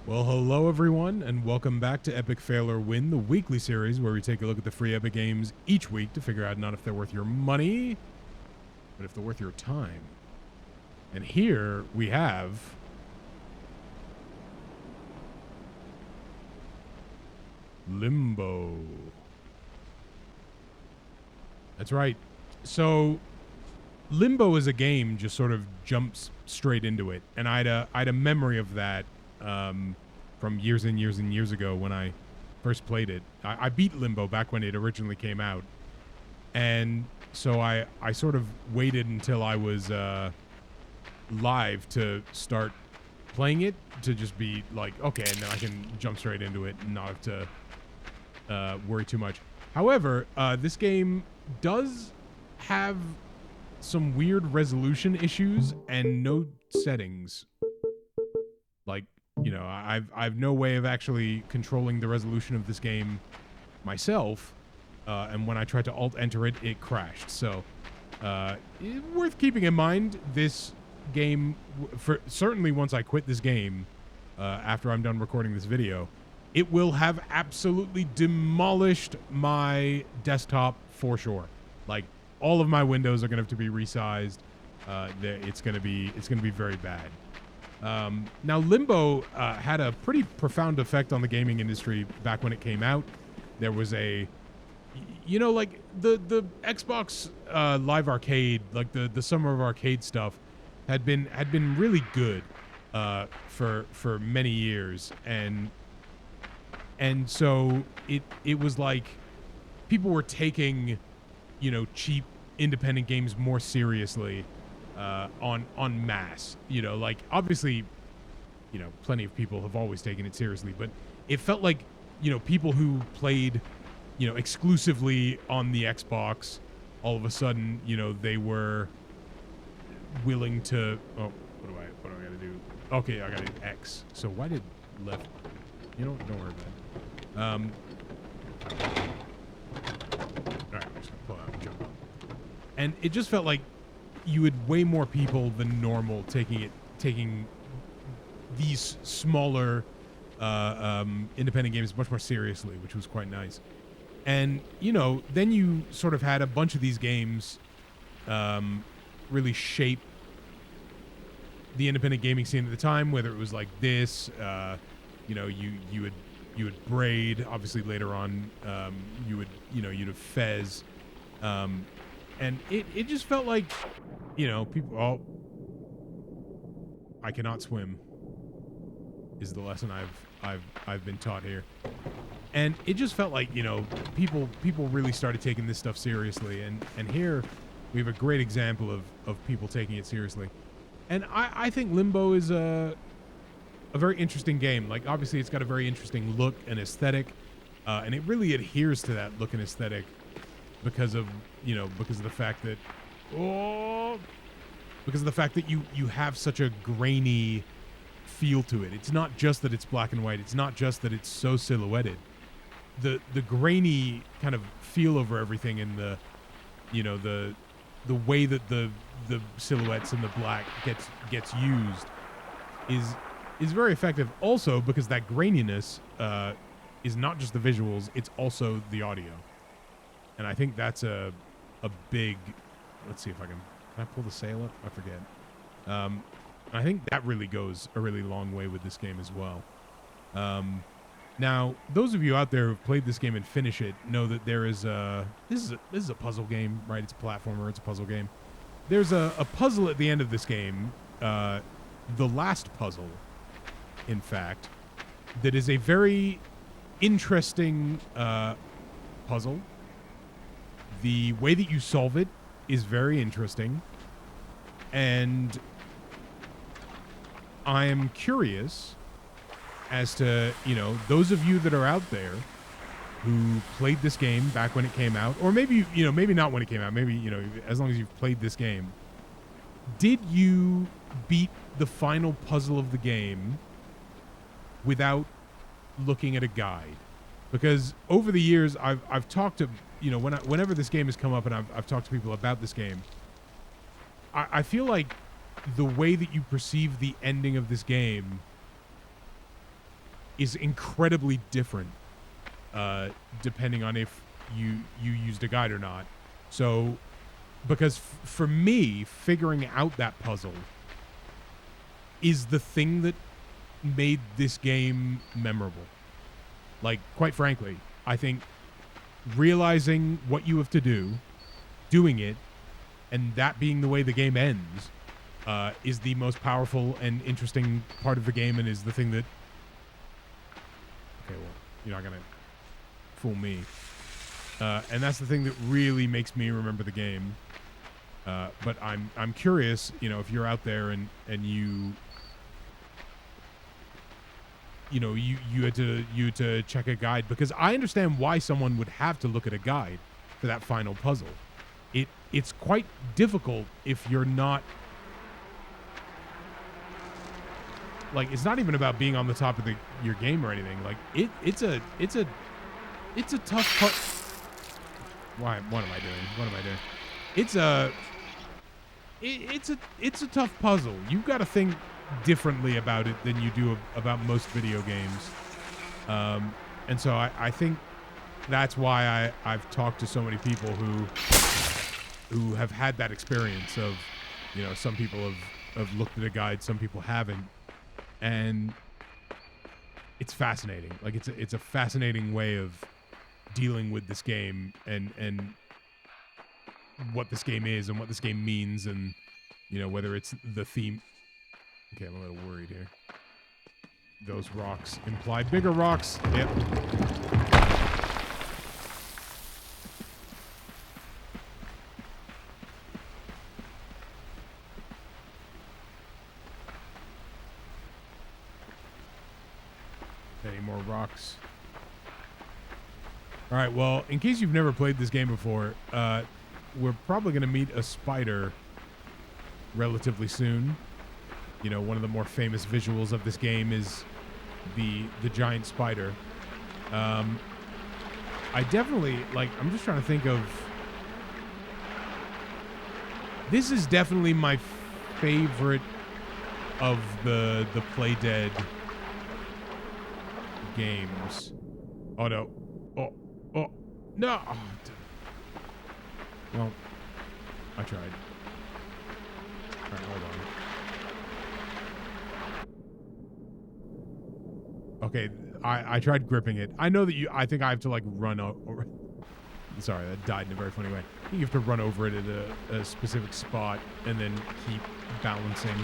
Well, hello everyone, and welcome back to Epic Fail or Win, the weekly series where we take a look at the free Epic games each week to figure out not if they're worth your money, but if they're worth your time. And here we have Limbo. That's right. So Limbo is a game just sort of jumps straight into it, and I had a memory of that from years and years and years ago when I first played it. I beat Limbo back when it originally came out, and so I sort of waited until I was live to start playing it to just be like, okay, and then I can jump straight into it and not have to worry too much. However, this game does have some weird resolution issues and no settings. Like, you know, I've no way of actually controlling the resolution of this game myself, and when I tried to alt enter it, it crashed. So, worth keeping in mind. This game, for certainly once I quit this game, after I'm done recording this video, it will have absolutely demolished my desktop for sure. Like, all of my windows are going to have to be resized. It's going to be very bad. Now, Limbo had a pretty profound effect on the gaming industry back when it came out. There was a, you know, like the Xbox Live Arcade, like the Summer of Arcade stuff, had been really good for many years, and so it was like people were taking, you know, cheap independent games more seriously on mass. You know, like, obviously, you know, plenty of people have always taken it seriously, but it felt like, you know, people who played, you know, exclusively on the Xbox, all of a sudden, you know, they were willing to, oh, what do I gotta do? Okay, I gotta X. So why did left, you know, don't worry about it. All right, I'm just gonna pull out and jump up. And it just felt like you had way more people than normal taking these smaller independent games much more seriously, which was quite nice. And, you know, then you sort of had a bunch of these games really shape the independent gaming scene at the time, whether it was like this, you know, you would Braid, obviously later on, you'd have Fez, and it just felt like, you know, people, oh, I cannot swim is the lesson I've been taught here. And it just felt like, you know, people really started taking this stuff seriously, and here we have a great example of people taking it seriously. And I think Limbo is a very interesting game. Like, obviously it's got a very interesting look and aesthetic, and it really adheres to that look and aesthetic because of the fact that you have such a grainy feel to it. It's not just that it's black and white. It's not just that it's so silhouetted. The grainy kind of feel over everything, and the way that the silhouettes and the black gets used is very effective. Also, because that graininess is not just the visuals, it's also the audio. And I think that's a big, let's see if can I pull the sail up? I forget. I think that really goes a really long way with this game as well. Now, those of you out there who've played this game and finish it know that there is this is a puzzle game, right? It's a platformer, it's a puzzle game. There's a puzzle at the end of this game, the last puzzle, in fact, that is a very interesting puzzle. The way that you solve it is very interesting, and I am curious as to, you know, those of you that are out there who played this game back when it came out, or maybe, you know, maybe not when it came out, maybe, you know, as long as you've played this game, did you beat the final puzzle of the game without looking at a guide? Because over the years, I've talked to, you know, whenever this game has come up and I've talked to people about this game, I feel like the way that you perceive the ending of this game is incredibly different depending on if you used a guide or not. So, because for me, figuring out that puzzle is the thing that made this game memorable. Like, quite frankly, I think realizing what you have to do, doing it, and that being the way the game ends is the most powerful and interesting part of the game, and is the thing that... Okay, well, you're not going to fool me. And that's the thing that really makes me remember the game. But I'm curious, you know, if you're out there and you had to check a guide, because I understand why someone would have to look at a guide for that final puzzle. It's quite difficult if you're not, like, it's not even about being on the top of your game or anything. Like, it's a tough what am I doing? It's a tough puzzle. You've got to think differently about it than you do about most video games. And so I think that's why I've talked to so many people who have had that experience of, you know, some people have looked at a guide, some people haven't. And it's fascinating. Like, it's a fascinating way of dealing with this game and what this game is and what this game means, and, you know, whether it's the theme. Okay, I'm a little worried here. Those rocks imply bigger rocks. Yep. Any more rocks? All right, well, in case you've never played this game before, we're probably going to meet a spider relatively soon. You know, one of the more famous visuals of this game is the giant spider. I definitely, like, I'm just trying to think of... This is definitely my favorite of the Play Dead games. Oh, no. Oh, no! Oh, well, I tried. All right, hold on. Okay, I tried gripping it. I know that I think I have to, like, run over... Sorry, that died in a very funny way. I think you have to run over it at a specific spot and then keep balancing.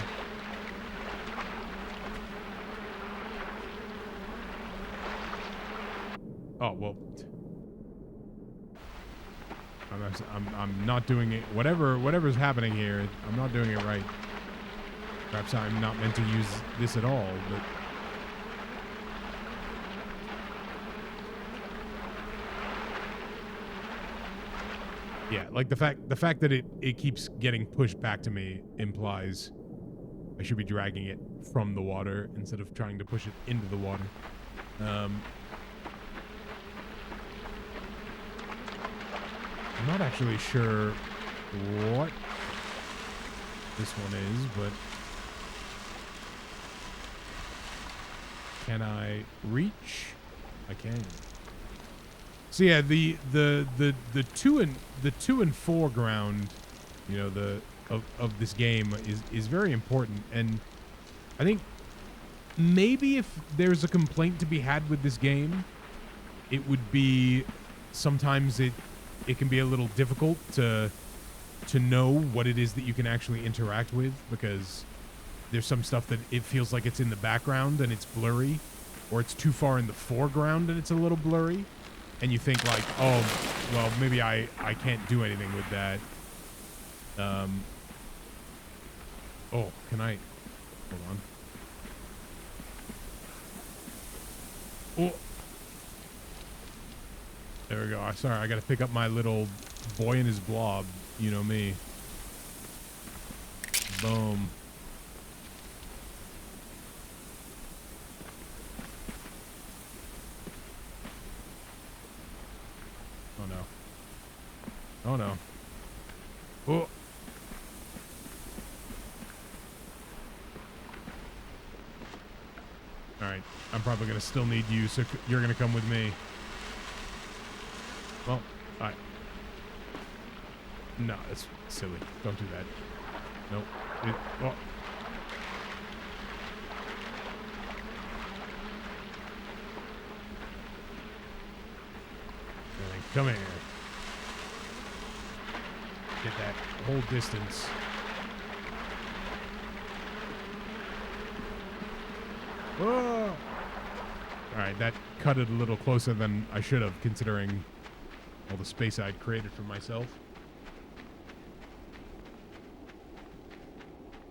Oh, well... I'm not doing it. Whatever's happening here, I'm not doing it right. Perhaps I'm not meant to use this at all, but... Yeah, like the fact that it keeps getting pushed back to me implies I should be dragging it from the water instead of trying to push it into the water. I'm not actually sure what this one is, but can I reach? I can. So yeah, the 2 and 4 ground, you know, of this game is very important, and I think maybe if there's a complaint to be had with this game, it would be sometimes it can be a little difficult to know what it is that you can actually interact with, because there's some stuff that it feels like it's in the background and it's blurry, or it's too far in the foreground and it's a little blurry, and you think like, oh, well, maybe I can't do anything with that. Oh, can I... Hold on. Oh. There we go. Sorry, I gotta pick up my little boy and his blob. You know me. Boom. Oh no. Oh no. Oh. All right. I'm probably going to still need you, so you're going to come with me. Well, all right. No, that's silly. Don't do that. Nope. Oh. Come here. Get that whole distance. Whoa! Alright, that cut it a little closer than I should have, considering all the space I'd created for myself.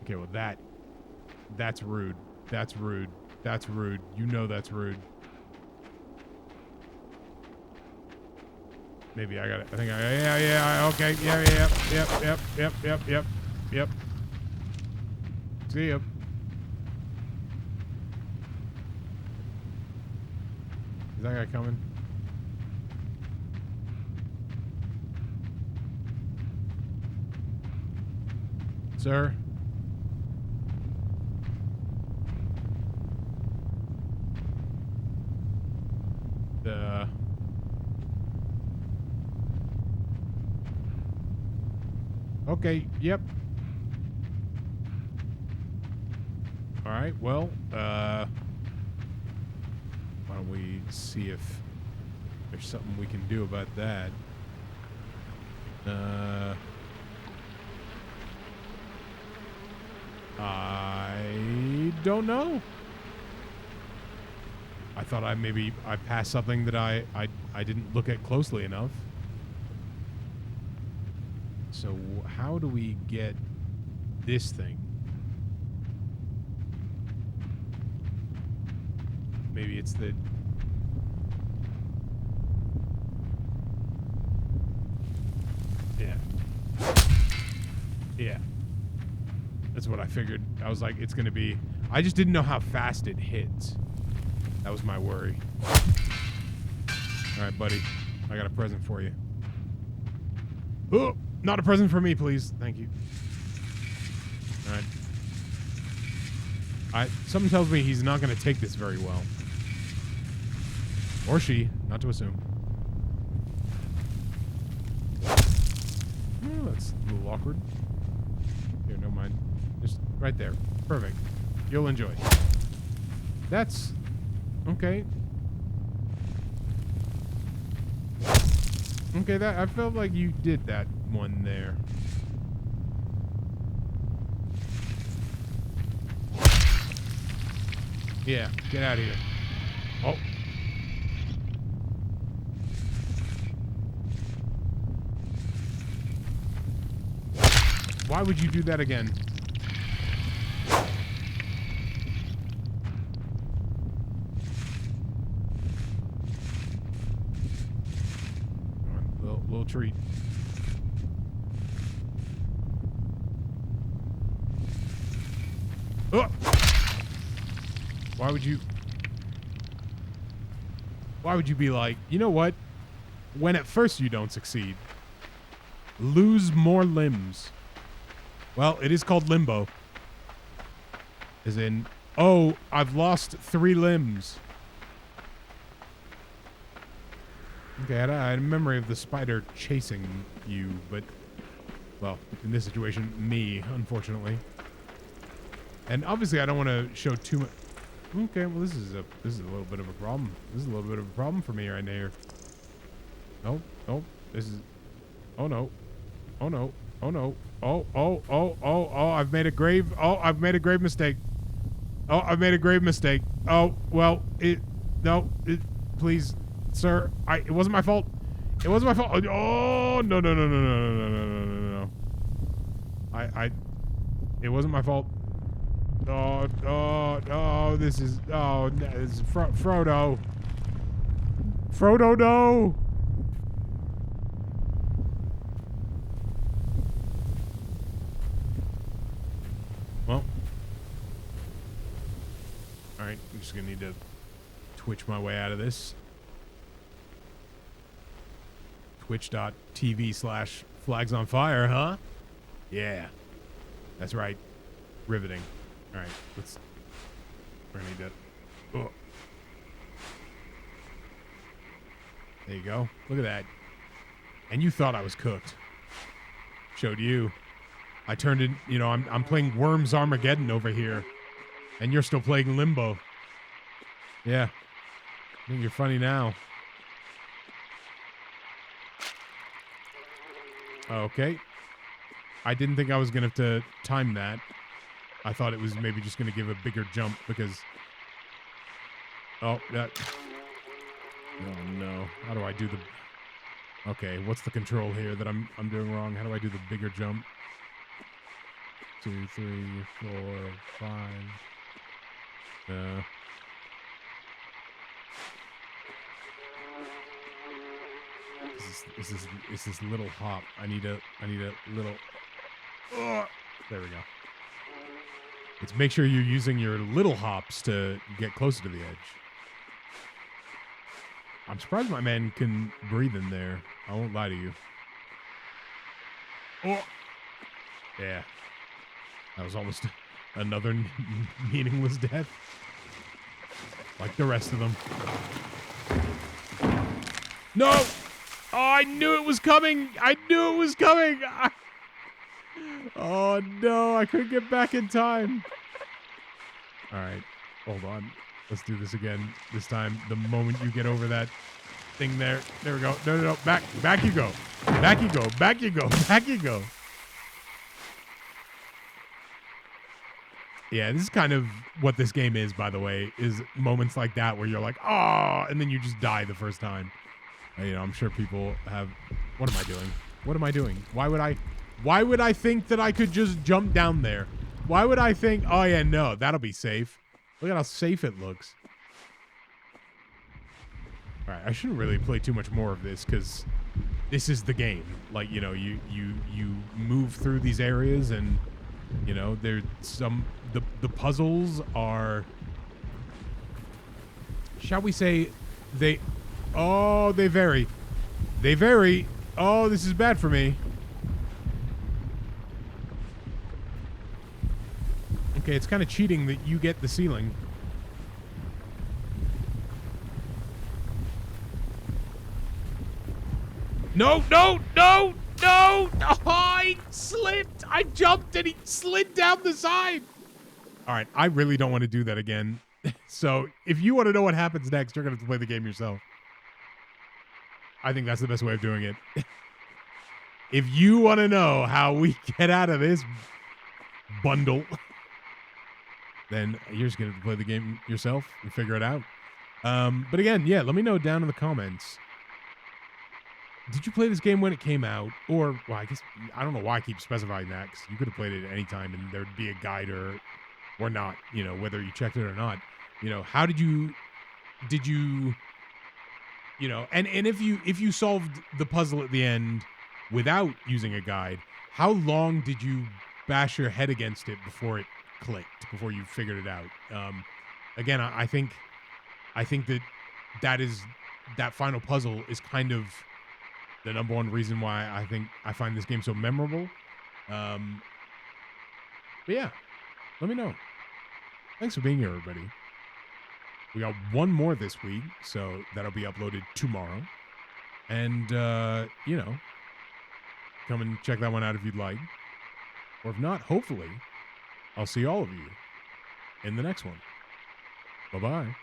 Okay, well that's rude. That's rude. That's rude. You know that's rude. Maybe I got it. I think yeah, okay. Yep. See ya. Is that guy coming? Sir? Okay, yep. Alright, well, why don't we see if there's something we can do about that. I don't know. I thought I passed something that I didn't look at closely enough. So how do we get this thing? Maybe it's the... Yeah. Yeah. That's what I figured. I was like, it's going to be... I just didn't know how fast it hits. That was my worry. All right, buddy. I got a present for you. Oh! Not a present for me, please. Thank you. All right. Something tells me he's not going to take this very well. Or she. Not to assume. Oh, that's a little awkward. Here, no mind. Just right there. Perfect. You'll enjoy. That's... Okay. Okay, that I felt like you did that one there. Yeah, get out of here. Oh. Why would you do that again? Little treat. Oh! Why would you be like, you know what? When at first you don't succeed, lose more limbs. Well, it is called Limbo. As in, oh, I've lost 3 limbs. Okay, I had a memory of the spider chasing you, but, well, in this situation, me, unfortunately. And obviously, I don't want to show too much. Okay, well, this is a little bit of a problem. This is a little bit of a problem for me right here. Nope, nope. This is. Oh no, oh no, oh no, oh! I've made a grave. Oh, I've made a grave mistake. Oh, I've made a grave mistake. Oh, well, please. Sir, it wasn't my fault. It wasn't my fault. Oh, no. It wasn't my fault. This is Frodo. Frodo, no. Well. All right, I'm just gonna need to twitch my way out of this. Twitch.tv/flagsonfire, huh? Yeah. That's right. Riveting. All right, we're gonna need to Oh. There you go. Look at that. And you thought I was cooked. Showed you. I turned in, you know, I'm playing Worms Armageddon over here. And you're still playing Limbo. Yeah. I think you're funny now. Okay. I didn't think I was going to have to time that. I thought it was maybe just going to give a bigger jump because... Oh, that... Oh, no. How do I do the... Okay, what's the control here that I'm doing wrong? How do I do the bigger jump? 2, 3, 4, 5... It's this little hop. I need a little... Oh, there we go. Let's make sure you're using your little hops to get closer to the edge. I'm surprised my man can breathe in there. I won't lie to you. Oh! Yeah. That was almost another meaningless death. Like the rest of them. No! Oh, I knew it was coming! I knew it was coming! Oh, no. I couldn't get back in time. All right. Hold on. Let's do this again. This time, the moment you get over that thing there. There we go. No, no, no. Back you go. Back you go. Back you go. Back you go. Yeah, this is kind of what this game is, by the way, is moments like that where you're like, oh, and then you just die the first time. You know, I'm sure people have... What am I doing? What am I doing? Why would I think that I could just jump down there? Why would I think, oh yeah, no, that'll be safe. Look at how safe it looks. All right, I shouldn't really play too much more of this because this is the game. Like, you know, you move through these areas and, you know, there's some... The puzzles are... Shall we say they... Oh, they vary. They vary. Oh, this is bad for me. Okay, it's kind of cheating that you get the ceiling. No, no, no, no! Oh, I slipped! I jumped and he slid down the side! Alright, I really don't want to do that again. So, if you want to know what happens next, you're going to have to play the game yourself. I think that's the best way of doing it. If you want to know how we get out of this bundle, then you're just going to play the game yourself and figure it out. But again, yeah, let me know down in the comments. Did you play this game when it came out? Or, well, I guess, I don't know why I keep specifying that, because you could have played it at any time and there'd be a guide or not, you know, whether you checked it or not. You know, how did you, you know, and if you solved the puzzle at the end without using a guide, how long did you bash your head against it before it clicked, before you figured it out? Again, I think that final puzzle is kind of the number one reason why I think I find this game so memorable. But yeah, let me know. Thanks for being here, everybody. We got one more this week, so that'll be uploaded tomorrow. And, you know, come and check that one out if you'd like. Or if not, hopefully, I'll see all of you in the next one. Bye-bye.